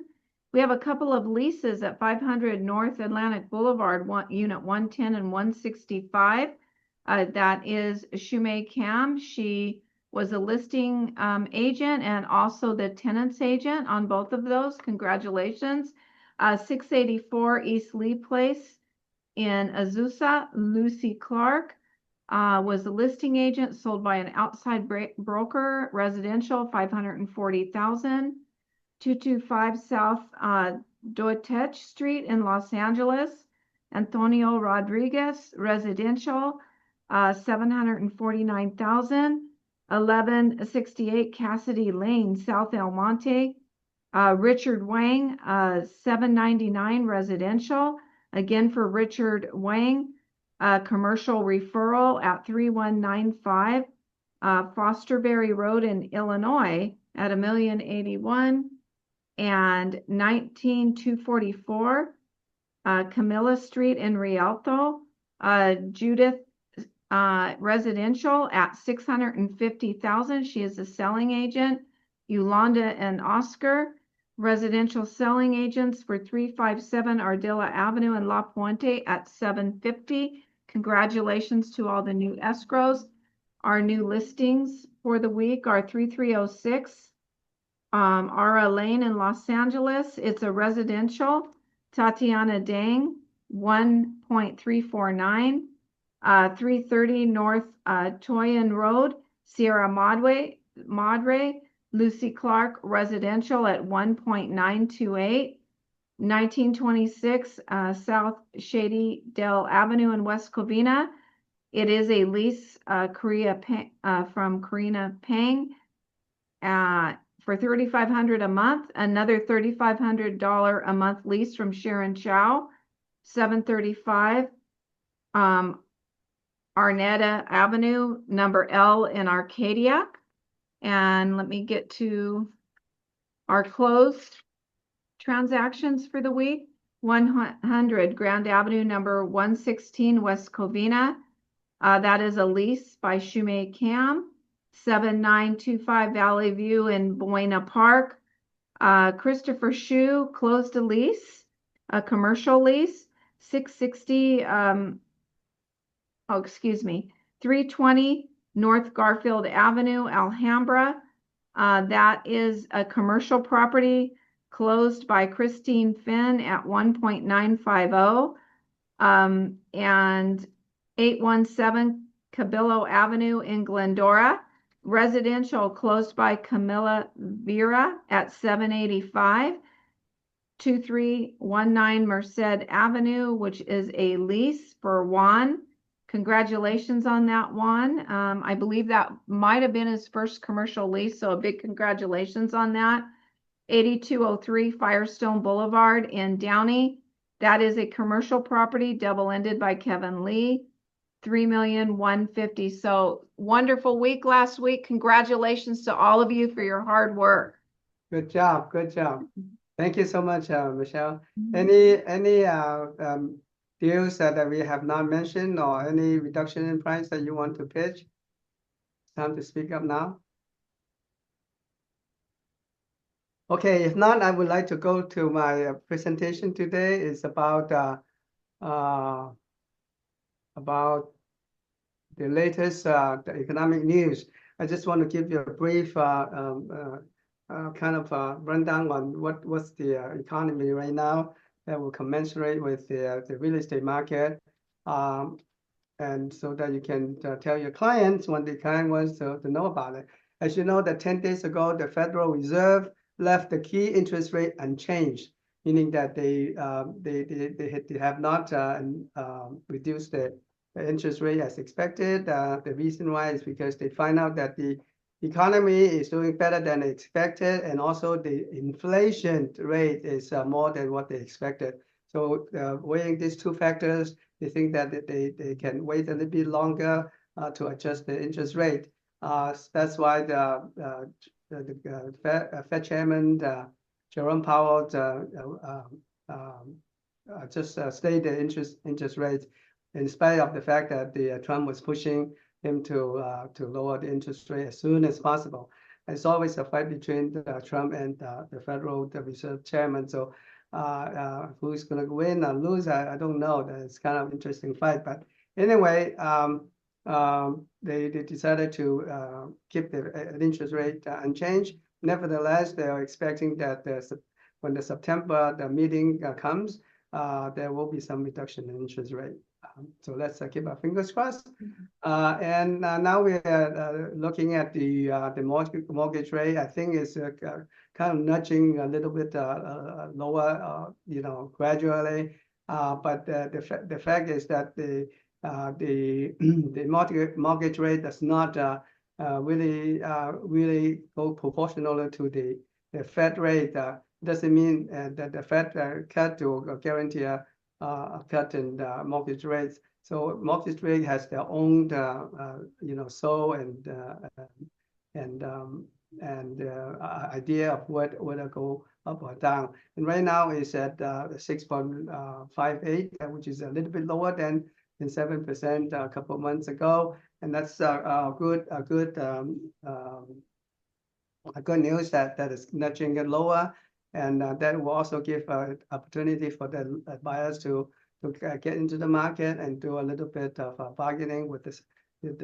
We have a couple of leases at 500 North Atlantic Boulevard, unit 110 and 165. That is Shumei Cam. She was a listing agent and also the tenants agent on both of those. Congratulations. 684 East Lee Place in Azusa. Lucy Clark was a listing agent, sold by an outside broker, residential, $540,000. 225 South Doitech Street in Los Angeles. Antonio Rodriguez, residential, $749,000. 1168 Cassidy Lane, South El Monte. Richard Wang, 799 residential. Again for Richard Wang, commercial referral at 3195 Fosterberry Road in Illinois at $1,081,000. And 19244 Camilla Street in Rialto. Judith residential at $650,000. She is a selling agent. Yolanda and Oscar, residential selling agents for 357 Ardilla Avenue in La Puente at $750,000. Congratulations to all the new escrows. Our new listings for the week are 3306 Ara Lane in Los Angeles. It's a residential. Tatiana Dang, 1.349. 330 North Toyin Road, Sierra Madre. Lucy Clark, residential at 1.928. 1926 South Shady Dell Avenue in West Covina. It is a lease from Karina Pang for $3,500 a month. Another $3,500 a month lease from Sharon Chow, 735 Arnetta Avenue, number L in Arcadia. And let me get to our closed transactions for the week. 100 Grand Avenue, number 116, West Covina. That is a lease by Shumei Cam. 7925 Valley View in Buena Park. Christopher Shu closed a lease, a commercial lease. 660, 320 North Garfield Avenue, Alhambra. That is a commercial property closed by Christine Finn at 1.950. And 817 Cabillo Avenue in Glendora. Residential closed by Camilla Vera at 785. 2319 Merced Avenue, which is a lease for Juan. Congratulations on that, Juan. I believe that might have been his first commercial lease, so a big congratulations on that. 8203 Firestone Boulevard in Downey. That is a commercial property, double-ended by Kevin Lee. $3,150,000. So wonderful week last week. Congratulations to all of you for your hard work. Good job. Good job. Thank you so much, Michelle. Any deals that we have not mentioned or any reduction in price that you want to pitch? Time to speak up now. Okay, if not, I would like to go to my presentation today. It's about the latest the economic news. I just want to give you a brief kind of rundown on what's the economy right now that will commensurate with the real estate market, and so that you can tell your clients when the client wants to know about it. As you know, that 10 days ago, the Federal Reserve left the key interest rate unchanged, meaning that they have not reduced the interest rate as expected. The reason why is because they find out that the economy is doing better than expected, and also the inflation rate is more than what they expected. So weighing these two factors, they think that they can wait a little bit longer to adjust the interest rate. That's why the Fed Chairman Jerome Powell just stayed the interest rate, in spite of the fact that Trump was pushing him to lower the interest rate as soon as possible. It's always a fight between Trump and the Federal Reserve Chairman. So who's going to win or lose? I don't know. It's kind of interesting fight. But anyway, they decided to keep the interest rate unchanged. Nevertheless, they are expecting that when the September meeting comes, there will be some reduction in interest rate. So let's keep our fingers crossed. And now we are looking at the mortgage rate. I think it's kind of nudging a little bit lower, gradually. But the fact is that the mortgage rate does not really go proportional to the Fed rate. Doesn't mean that the Fed cut to guarantee a cut in the mortgage rates. So mortgage rate has their own, soul and idea of whether go up or down. And right now it's at 6.58, which is a little bit lower than 7% a couple of months ago. And that's a good news that is nudging it lower. And that will also give opportunity for the buyers to get into the market and do a little bit of bargaining with the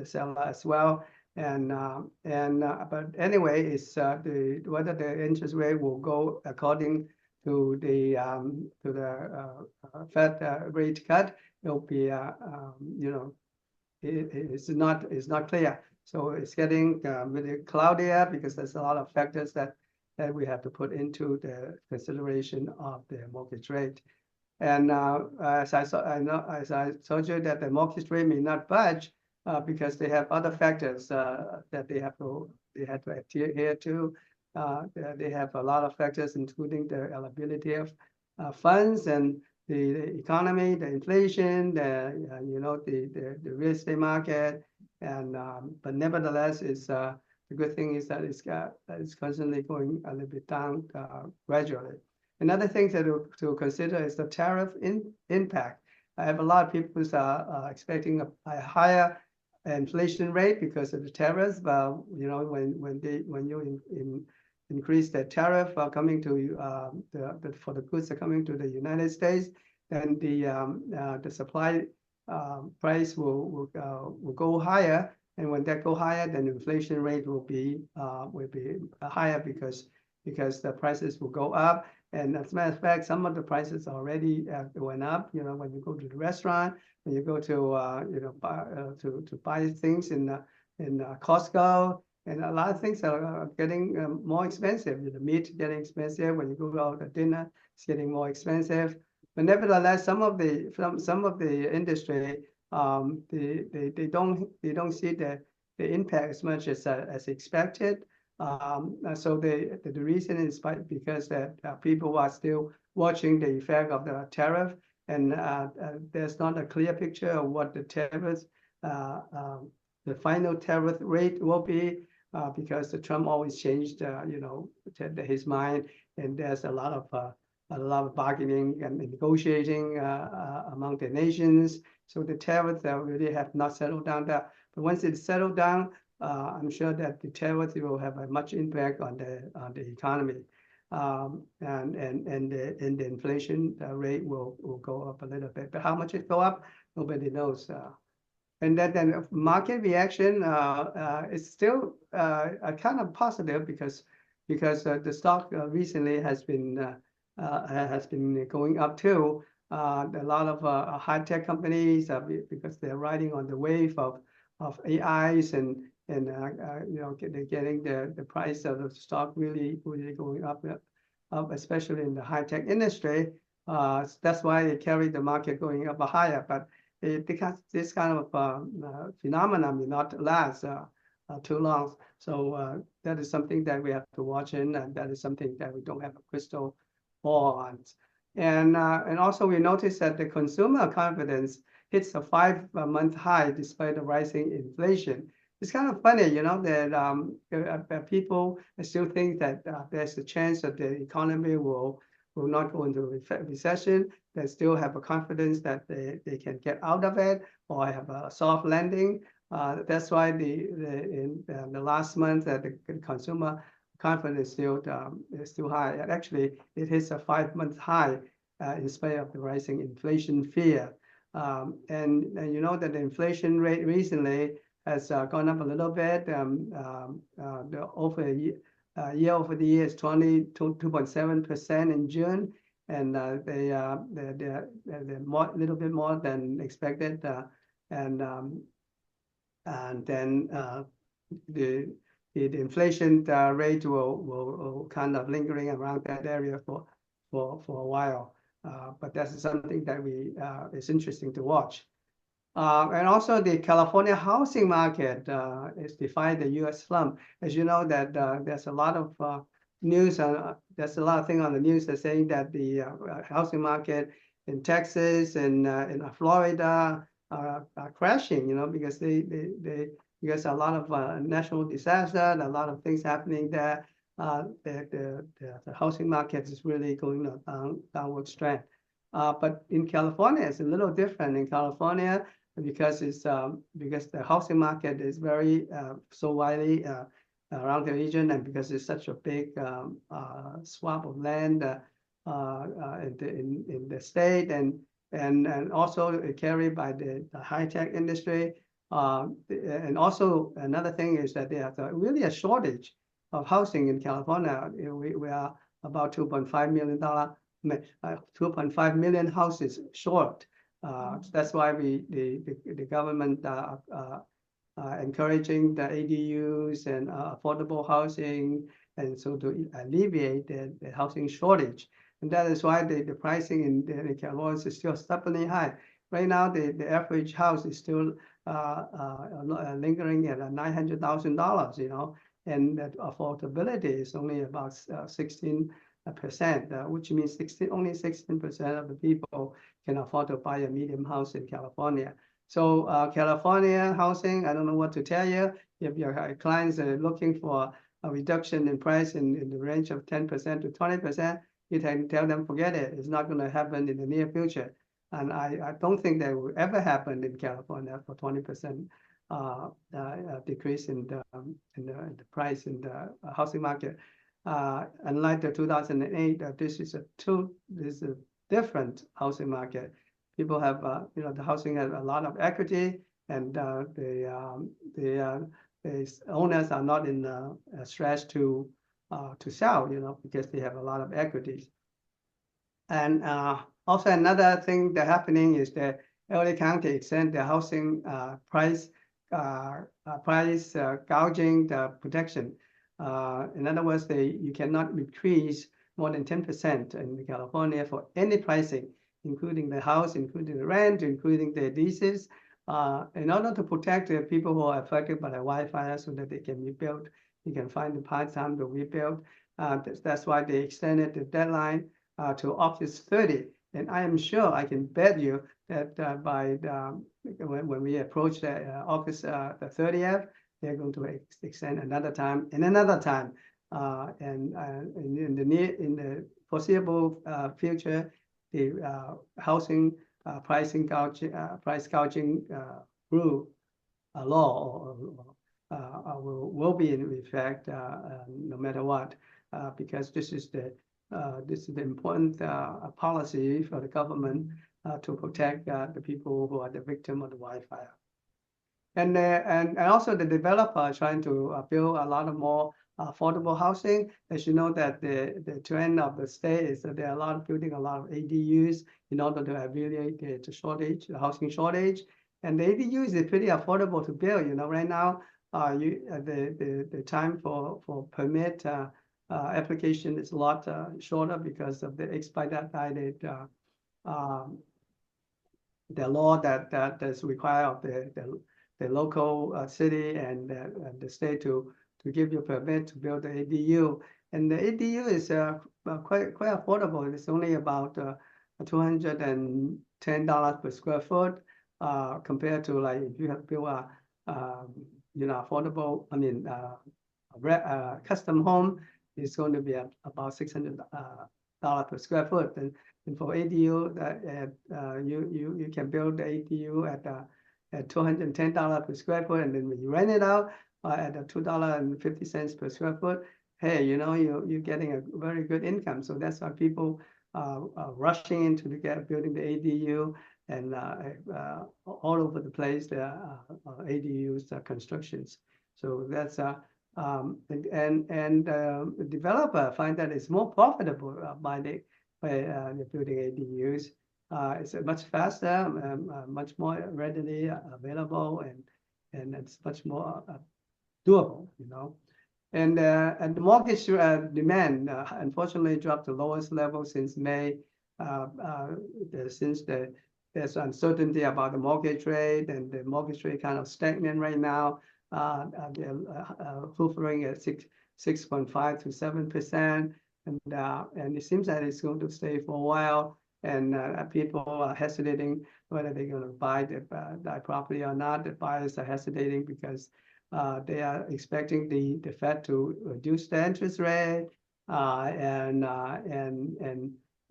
seller as well. But anyway, it's whether the interest rate will go according to the Fed rate cut. It'll be it's not clear. So it's getting really cloudier because there's a lot of factors that that we have to put into the consideration of the mortgage rate. And as I told you that the mortgage rate may not budge because they have other factors that they have to adhere to. They have a lot of factors, including the availability of funds and the economy, the inflation, the real estate market, and but nevertheless, it's the good thing is that it's constantly going a little bit down gradually. Another thing to consider is the tariff impact. I have a lot of people who are expecting a higher inflation rate because of the tariffs. But when you increase the tariff coming to for the goods that are coming to the United States, then the supply price will go higher, and when that go higher, then the inflation rate will be higher because the prices will go up. And as a matter of fact, some of the prices already went up. When you go to the restaurant, when you go to to buy things in Costco, and a lot of things are getting more expensive. The meat getting expensive. When you go out to dinner, it's getting more expensive. But nevertheless, some of the industry, they don't see the impact as much as expected. So the reason is because that people are still watching the effect of the tariff, and there's not a clear picture of what the tariffs, the final tariff rate will be, because the Trump always changed, his mind, and there's a lot of bargaining and negotiating among the nations. So the tariffs really have not settled down there. But once it's settled down, I'm sure that the tariffs will have a much impact on the economy, and the inflation rate will go up a little bit. But how much it go up, nobody knows. And then market reaction is still kind of positive because the stock recently has been going up too. A lot of high-tech companies, because they're riding on the wave of AIs, and they're getting the price of the stock really going up, especially in the high-tech industry. That's why they carry the market going up higher. But this kind of phenomenon may not last too long. So that is something that we have to watch in, and that is something that we don't have a crystal ball on. And also we noticed that the consumer confidence hits a 5-month high despite the rising inflation. It's kind of funny, that people still think that there's a chance that the economy will not go into recession. They still have a confidence that they can get out of it or have a soft landing. That's why in the last month the consumer confidence is still high. And actually, it hits a 5-month high in spite of the rising inflation fear. And you know that the inflation rate recently has gone up a little bit. Year over the year is 2.7% in June, and they're little bit more than expected. And then the inflation rate will kind of lingering around that area for a while. But that's something that is interesting to watch. And also the California housing market is defying the U.S. slump. As you know, that there's a lot of news, there's a lot of things on the news that saying that the housing market in Texas and in Florida are crashing, because because a lot of natural disaster, a lot of things happening there. The housing market is really going on downward trend. But in California, it's a little different. In California, because the housing market is very so widely around the region, and because it's such a big swath of land in the state, and also carried by the high-tech industry. And also another thing is that there's really a shortage of housing in California. We are about $2.5 million houses short. That's why the government encouraging the ADUs and affordable housing, and so to alleviate the housing shortage. And that is why the pricing in California is still stubbornly high. Right now, the average house is still lingering at $900,000, you know, and that affordability is only about 16%, which means only 16% of the people can afford to buy a medium house in California. So California housing, I don't know what to tell you. If your clients are looking for a reduction in price in the range of 10% to 20%, you can tell them, forget it. It's not going to happen in the near future. And I don't think that will ever happen in California for 20% decrease in the price in the housing market. Unlike the 2008, this is a different housing market. People have, you know, the housing has a lot of equity, and the owners are not in a stress to sell, you know, because they have a lot of equities. And also another thing that's happening is that LA County extend the housing price gouging the protection. In other words, you cannot increase more than 10% in California for any pricing, including the house, including the rent, including the leases, in order to protect the people who are affected by the wildfire so that they can rebuild. You can find the part time to rebuild. That's why they extended the deadline to August 30. And I am sure, I can bet you that by when we approach August the 30th, they're going to extend another time and another time. And in the foreseeable future, the housing price gouging rule law will be in effect no matter what, because this is the important policy for the government to protect the people who are the victim of the wildfire. And also the developer are trying to build a lot of more affordable housing. As you know, that the trend of the state is that there are building a lot of ADUs in order to alleviate the housing shortage. And the ADUs is pretty affordable to build. You know, right now, the time for permit application is a lot shorter because of the expedited the law that is required of the local city and the state to give you a permit to build the ADU. And the ADU is quite affordable. It's only about $210 per square foot compared to, like, if you have built a you know, affordable, I mean, custom home, it's going to be about $600 per square foot. And for ADU, you can build the ADU at $210 per square foot, and then when you rent it out at $2.50 per square foot, hey, you know, you're getting a very good income. So that's why people are rushing into building the ADU, and all over the place there are ADUs constructions. So that's the developer find that it's more profitable by building ADUs. It's much faster, much more readily available, and it's much more doable, you know. And the mortgage demand unfortunately dropped to the lowest level since May, since there's uncertainty about the mortgage rate, and the mortgage rate kind of stagnant right now. They're hovering at 6.5 to 7%, and it seems that it's going to stay for a while. And people are hesitating whether they're going to buy the property or not. The buyers are hesitating because they are expecting the Fed to reduce the interest rate, and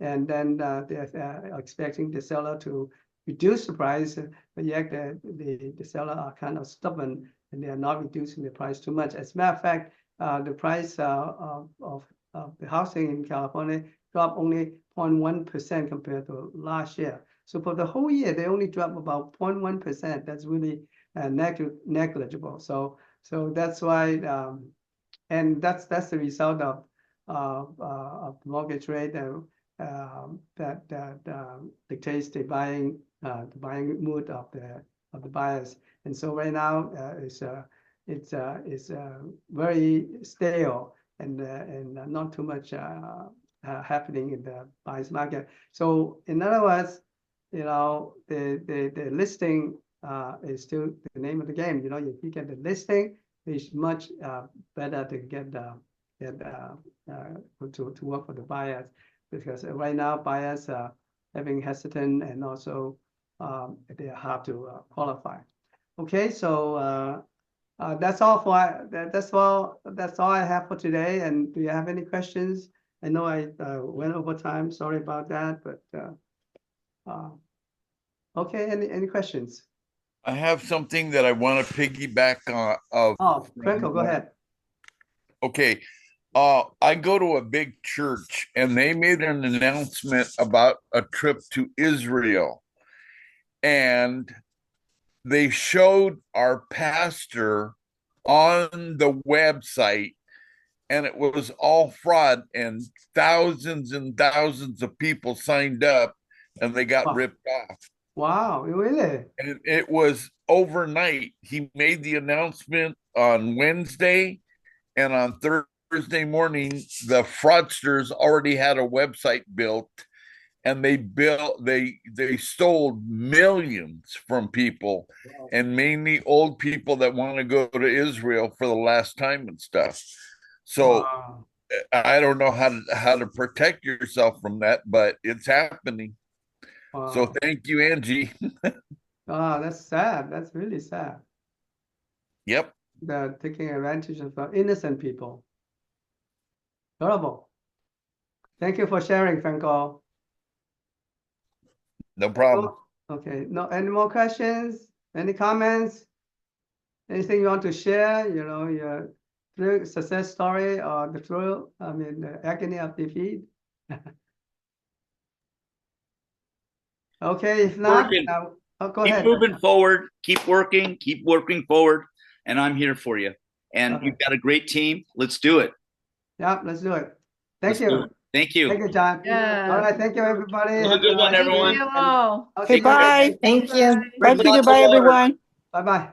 then they're expecting the seller to reduce the price, but yet the seller are kind of stubborn, and they are not reducing the price too much. As a matter of fact, the price of the housing in California dropped only 0.1% compared to last year. So for the whole year, they only dropped about 0.1%. That's really negligible. So that's why, and that's the result of mortgage rate that dictates the buying mood of the buyers. And so right now it's very stale, and not too much happening in the buyer's market. So in other words, you know, the listing is still the name of the game. You know, if you get the listing, it's much better to get to work for the buyers, because right now buyers are having hesitant, and also they are hard to qualify. Okay, so that's all that's all I have for today. And do you have any questions? I know I went over time. Sorry about that, but okay. Any questions? I have something that I want to piggyback on. Oh, Franco, go ahead. Okay. I go to a big church and they made an announcement about a trip to Israel. And they showed our pastor on the website, and it was all fraud, and thousands of people signed up and they got ripped off. Wow, really? And it was overnight. He made the announcement on Wednesday, and on Thursday morning, the fraudsters already had a website built, and they stole millions from people, and mainly old people that want to go to Israel for the last time and stuff. So wow. I don't know how to protect yourself from that, but it's happening. Wow. So thank you, Angie. Oh, that's sad. That's really sad. Yep. They're taking advantage of innocent people. Horrible. Thank you for sharing, Franco. No problem. Okay. No, any more questions? Any comments? Anything you want to share? You know, your success story, or the agony of defeat? Okay, if not, go ahead. Keep moving forward, keep working forward, and I'm here for you. And Okay. you've got a great team. Let's do it. Yeah, let's do it. Let's Thank do you. it. Thank you. Thank you, John. Yeah. All right, thank you, everybody. Have a good one, nice everyone. day. Thank you all. I'll Okay, see you bye. later. Thank you. Bye, Drink Peter. lots of Bye, water. everyone. Bye-bye.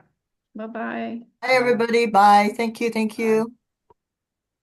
Bye-bye. Hi, everybody. Bye. Thank you. Thank you.